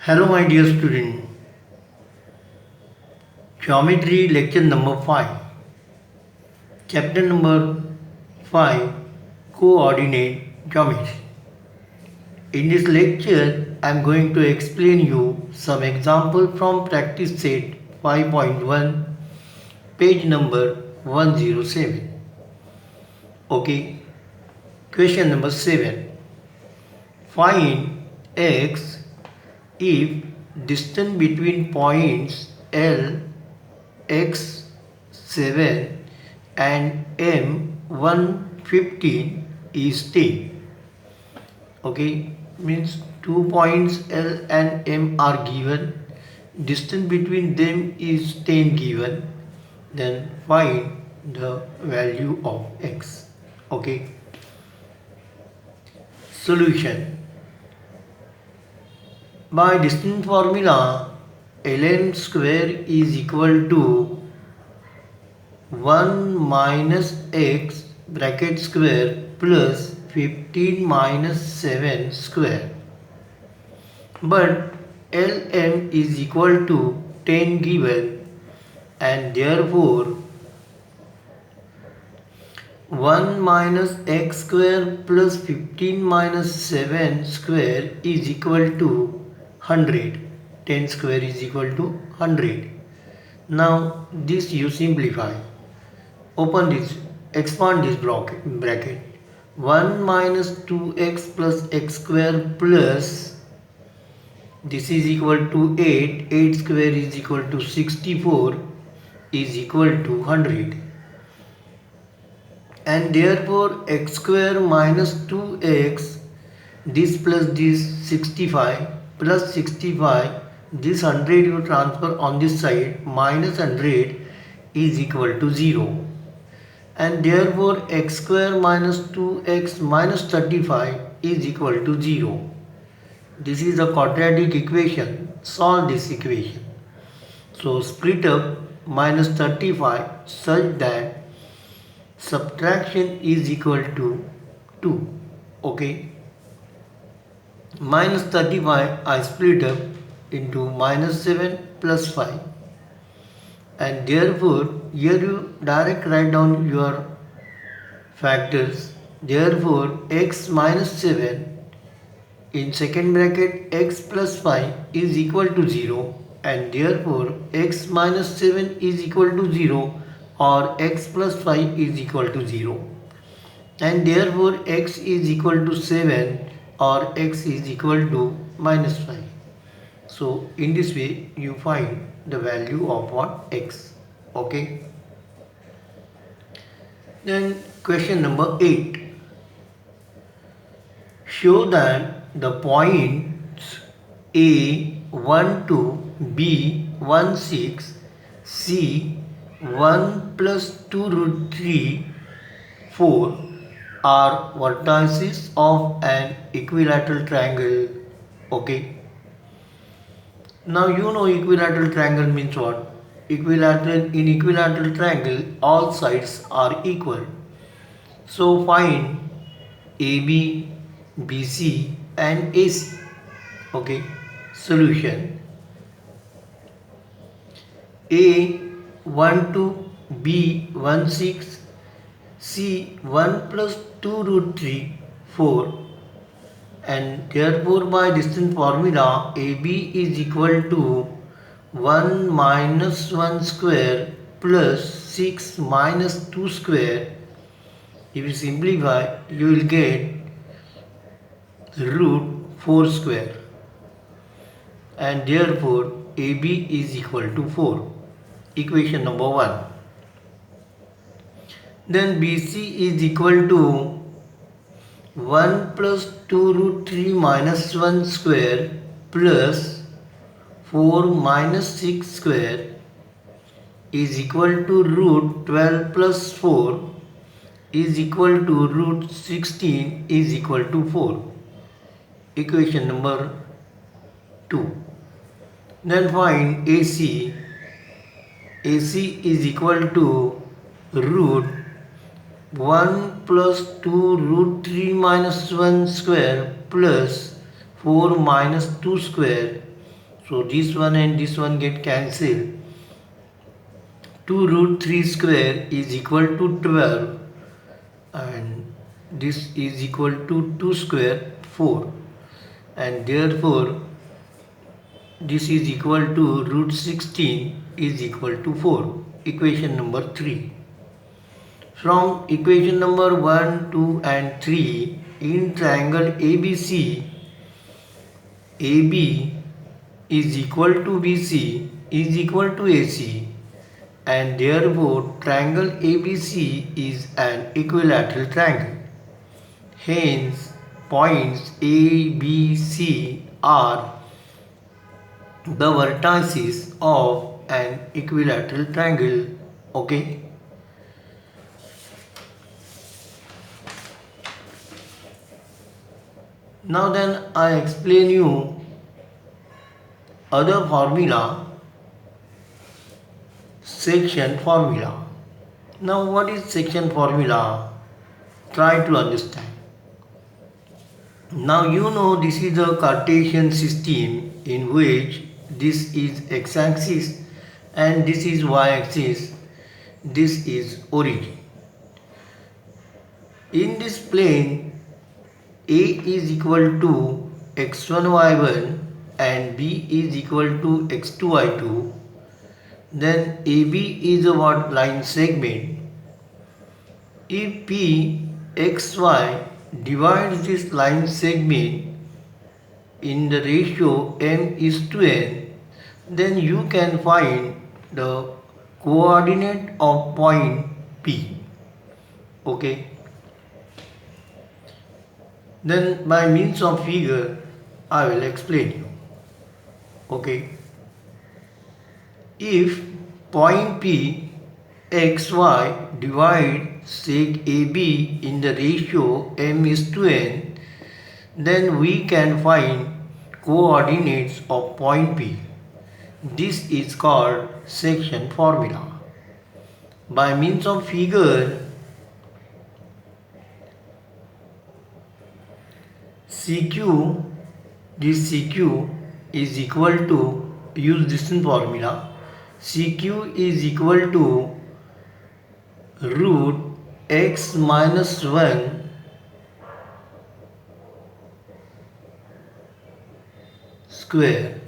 Hello, my dear student. Geometry lecture number 5. Chapter number 5, Coordinate Geometry. In this lecture, I am going to explain you some example from practice set 5.1, page number 107. Okay. Question number 7. Find x if distance between points L, X 7 and M 115 is 10. Okay, means 2 points L and M are given, distance between them is 10 given, then find the value of x. Okay, solution. By distance formula, ln square is equal to 1 minus x bracket square plus 15 minus 7 square. But lm is equal to 10 given, and therefore 1 minus x square plus 15 minus 7 square is equal to 100. 10 square is equal to 100. Now this you simplify. Open this, expand this bracket. 1 minus 2x plus x square plus this is equal to 8. 8 square is equal to 64 is equal to 100. And therefore x square minus 2x, this plus this 65 plus 65, this 100 you transfer on this side, minus 100 is equal to 0. And therefore x square minus 2x minus 35 is equal to 0. This is a quadratic equation. Solve this equation. So split up minus 35 such that subtraction is equal to 2. Okay. Minus 35 I split up into minus 7 plus 5. And therefore here you direct write down your factors. Therefore x minus 7 in second bracket x plus 5 is equal to 0, and therefore x minus 7 is equal to 0 or x plus 5 is equal to 0, and therefore x is equal to 7 or x is equal to minus 5. So in this way you find the value of what? X. Okay. Then question number 8. Show that the points A12, B16, C1 plus 2 root 3, 4 are vertices of an equilateral triangle. Okay. Now you know equilateral triangle means what? In equilateral triangle all sides are equal. So find AB, BC and AC. Okay. Solution. A12, B16, C1 plus 2 root 3, 4, and therefore by distance formula AB is equal to 1 minus 1 square plus 6 minus 2 square. If you simplify, you will get root 4 square, and therefore AB is equal to 4. Equation number 1. Then BC is equal to 1 plus 2 root 3 minus 1 square plus 4 minus 6 square is equal to root 12 plus 4 is equal to root 16 is equal to 4. Equation number 2. Then find AC. AC is equal to root 1 plus 2 root 3 minus 1 square plus 4 minus 2 square So this one and this one get cancelled. 2 root 3 square is equal to 12, and this is equal to 2 square 4, and therefore this is equal to root 16 is equal to 4. Equation number 3. From equation number 1, 2 and 3, in triangle ABC, AB is equal to BC is equal to AC, and therefore triangle ABC is an equilateral triangle. Hence, points A, B, C are the vertices of an equilateral triangle. Okay. Now then I explain you other formula, section formula. Now what is section formula? Try to understand. Now you know this is a Cartesian system in which this is x-axis and this is y-axis, this is origin. In this plane, A is equal to x1 y1 and B is equal to x2 y2. Then AB is a what line segment. If P xy divides this line segment in the ratio m is to n, then you can find the coordinate of point P. Okay. Then by means of figure I will explain you. Okay. If point P xy divide sec AB in the ratio m is to n, then we can find coordinates of point P. This is called section formula. By means of figure, CQ, this CQ is equal to, use distance formula, CQ is equal to root x minus 1 square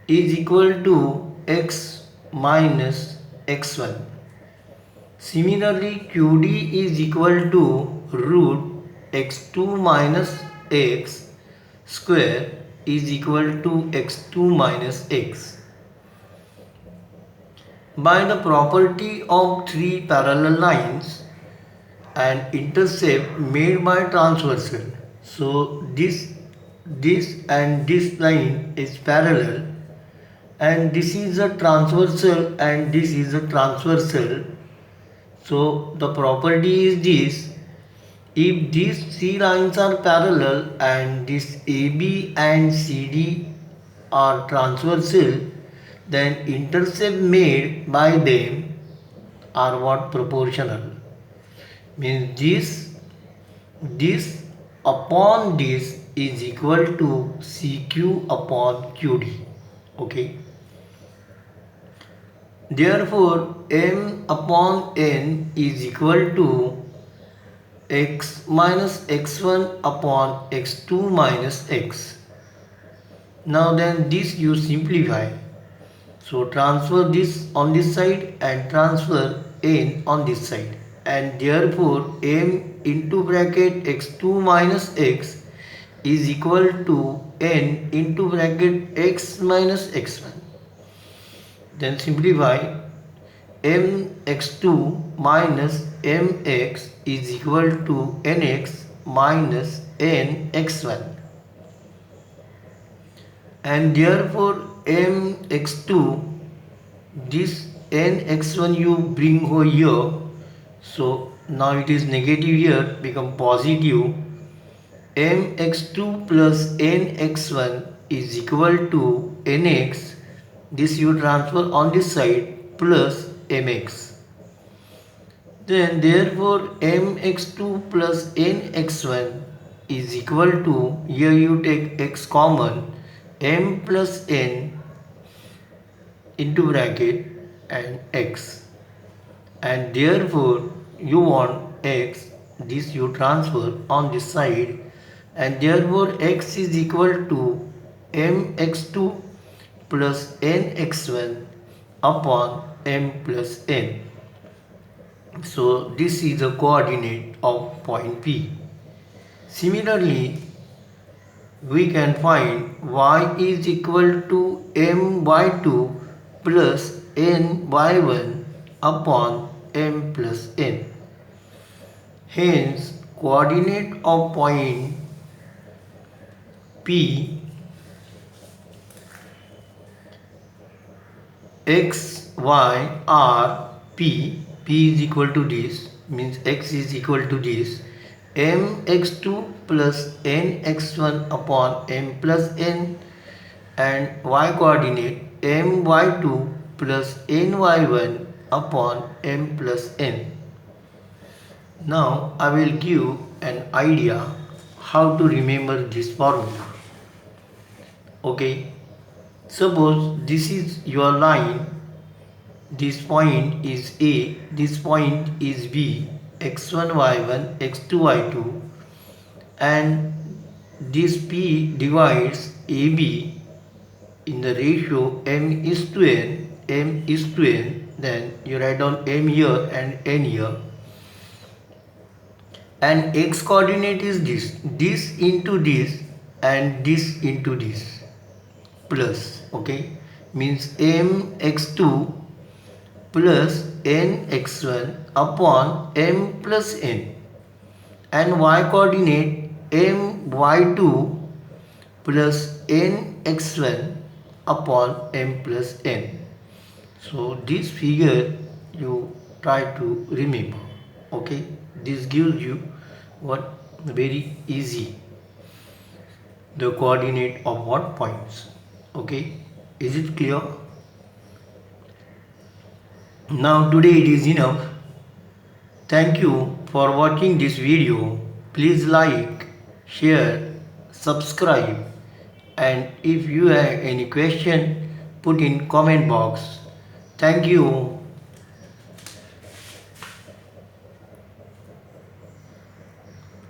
is equal to x minus x1. Similarly, QD is equal to root x2 minus x square is equal to x2 minus x. By the property of three parallel lines and intercept made by transversal, so this and this line is parallel, and this is a transversal and this is a transversal. So the property is this: if these three lines are parallel and this AB and CD are transversal, then intercept made by them are what? Proportional. Means this upon this is equal to CQ upon QD. Okay. Therefore, m upon n is equal to x minus x1 upon x2 minus x. Now then this you simplify. So transfer this on this side and transfer n on this side, and therefore m into bracket x2 minus x is equal to n into bracket x minus x1. Then simplify, mx2 minus mx is equal to nx minus nx1, and therefore mx2, this nx1 you bring over here, so now it is negative here, become positive. mx2 plus nx1 is equal to nx, this you transfer on this side, plus mx. Then therefore mx2 plus nx1 is equal to, here you take x common, m plus n into bracket and x, and therefore you want x, this you transfer on this side, and therefore x is equal to mx2 plus nx1 upon m plus n. So this is the coordinate of point P. Similarly, we can find y is equal to my2 plus ny1 upon m plus n. Hence, coordinate of point P x, y are P is equal to this, means x is equal to this, mx2 plus nx1 upon m plus n, and y coordinate my2 plus ny1 upon m plus n. Now I will give an idea how to remember this formula. Okay, suppose this is your line, this point is A, this point is B, x1 y1 x2 y2, and this P divides AB in the ratio m is to n, then you write down m here and n here, and x coordinate is this into this and this into this, plus, okay, means mx2 plus nx1 upon m plus n, and y coordinate my2 plus nx1 upon m plus n. So this figure you try to remember. Okay, this gives you what, very easy, the coordinate of what points. Okay, is it clear? Now today it is enough. Thank you for watching this video. Please like, share, subscribe, and if you have any question, put in comment box. Thank you.